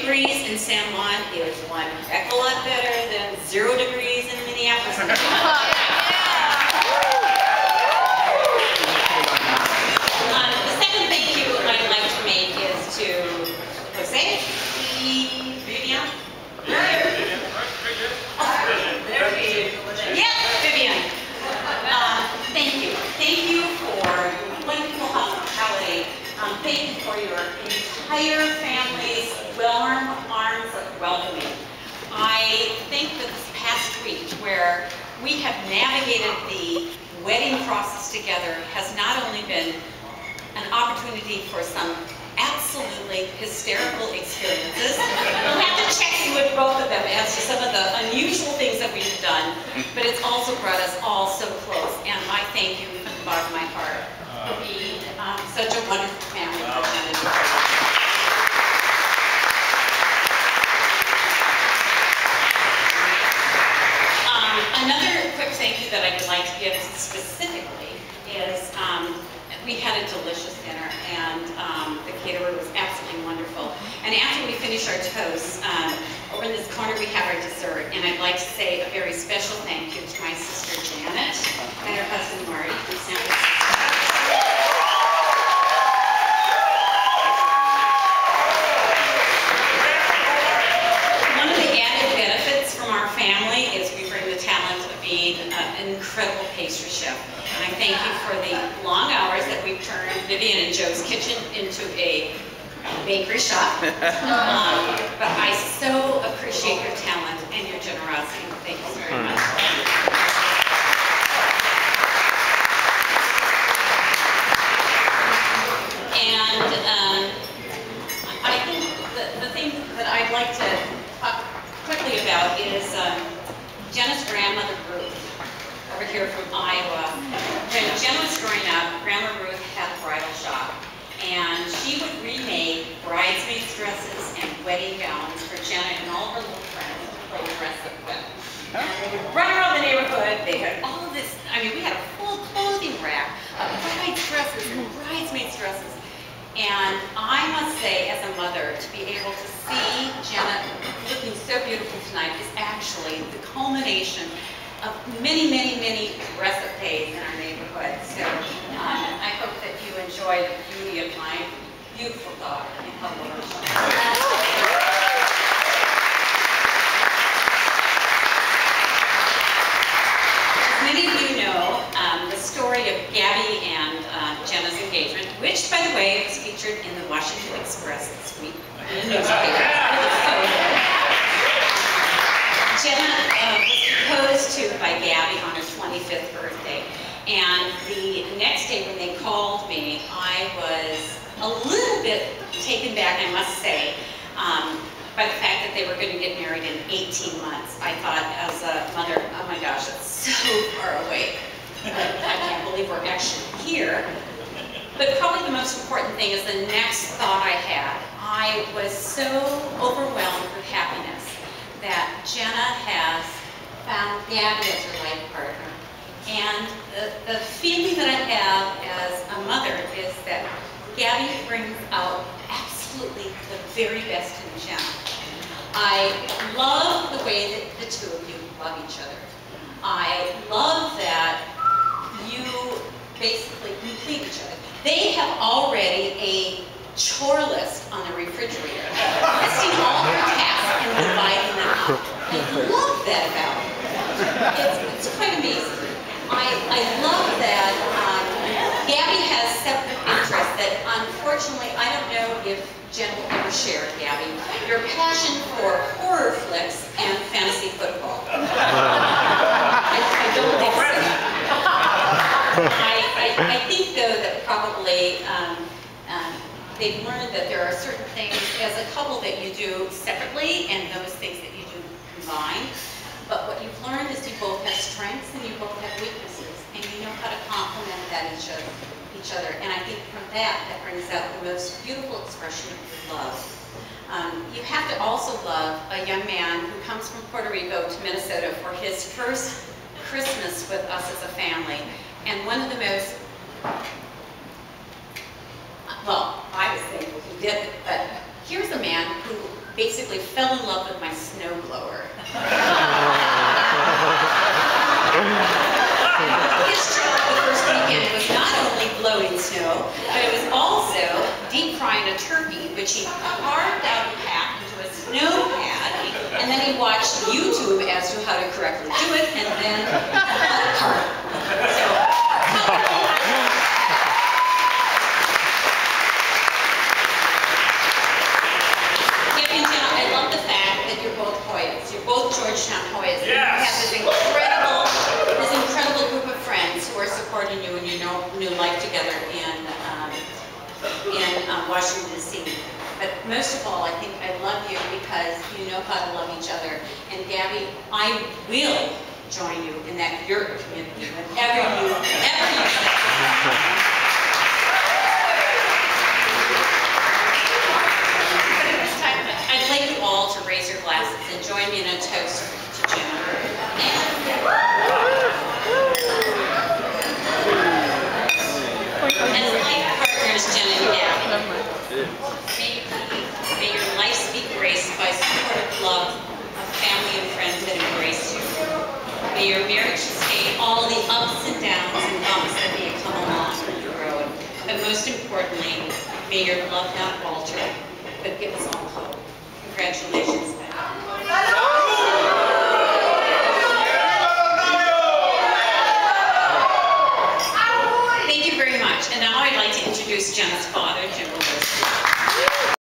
degrees in San Juan is one heck of a lot better than 0 degrees in Minneapolis. The second thank you I'd like to make is to Jose, Vivian. Yeah, Vivian. Thank you. Thank you for wonderful hospitality. Thank you for your entire family's warm arms of welcoming. I think that this past week, where we have navigated the wedding process together, has not only been an opportunity for some absolutely hysterical experiences. We'll have to check in with both of them as to some of the unusual things that we've done, but it's also brought us all so close, and I thank you from the bottom of my heart for being such a wonderful family. Another quick thank you that I would like to give specifically is we had a delicious dinner, and the caterer was absolutely wonderful. And after we finish our toast, over in this corner we have our dessert, and I'd like to say a very special thank you to my sister Janet and her husband Marty from San Francisco. One of the added benefits from our family is we bring the talent of being an incredible pastry chef. And I thank you for the long hours that we've turned Vivian and Joe's kitchen into a bakery shop. But I so appreciate your talent and your generosity. Thank you very much. And I think the thing that I'd like to talk quickly about is Jenna's grandmother, Ruth, over here from Iowa. When Jenna was growing up, Grandma Ruth had a bridal shop, and she would remake bridesmaids' dresses and wedding gowns for Jenna and all of her little friends to play dress up with. And they would run around the neighborhood. They had all of this, I mean, we had a full clothing rack of brides' dresses and bridesmaids' dresses. And I must say, as a mother, to be able to see Jenna looking so beautiful tonight is actually the culmination of many, many, many dress-up days in our neighborhood. So I hope that you enjoy the beauty of my beautiful daughter and help her. As many of you know, the story of Gaby and Jenna's engagement, which, by the way, was featured in the Washington Express this week in the newspaper. Jenna was proposed to by Gaby on her 25th birthday, and the next day when they called me, I was a little bit taken back, I must say, by the fact that they were going to get married in 18 months. I thought, as a mother, oh my gosh, that's so far away. I can't believe we're actually here. But probably the most important thing is the next thought I had. I was so overwhelmed with happiness that Jenna has found Gaby as her life partner. And the feeling that I have as a mother is that Gaby brings out absolutely the very best in Jenna. I love the way that the two of you love each other. I love that you basically complete each other. They have already a chore list on the refrigerator, listing all her tasks and dividing them up. I love that about it. It's quite amazing. I love that Gaby has separate interests that, unfortunately, I don't know if Jen will ever share, Gaby. Your passion for horror flicks and fantasy football. I don't think so. I think, though, that probably they've learned that there are certain things as a couple that you do separately and those things that you do combined. But what you've learned is you both have strengths and you both have weaknesses, and you know how to complement that each other. And I think from that brings out the most beautiful expression of your love. You have to also love a young man who comes from Puerto Rico to Minnesota for his first Christmas with us as a family. And one of the most, well, I was thankful he did it, but here's a man who basically fell in love with my snowblower. His job the first weekend was not only blowing snow, but it was also deep frying a turkey, which he carved out and packed into a snow pad, and then he watched YouTube as to how to correctly do it, and then carved. Gaby and Jenna, I love the fact that you're both Hoyas. You're both Georgetown Hoyas. Yes. You have this incredible group of friends who are supporting you in your new life together in Washington, D.C. But most of all, I think I love you because you know how to love each other. And Gaby, I will join you in that yurt community whenever you But at this time, I'd like you all to raise your glasses and join me in a toast to Jenna. And life partners, Jenna and Gaby. May your lives be graced by supportive love of family and friends that embrace you. May your marriage sustain all the ups and downs and bumps that may come along the road. But most importantly, may your love not falter, but give us all hope. Congratulations, Ben.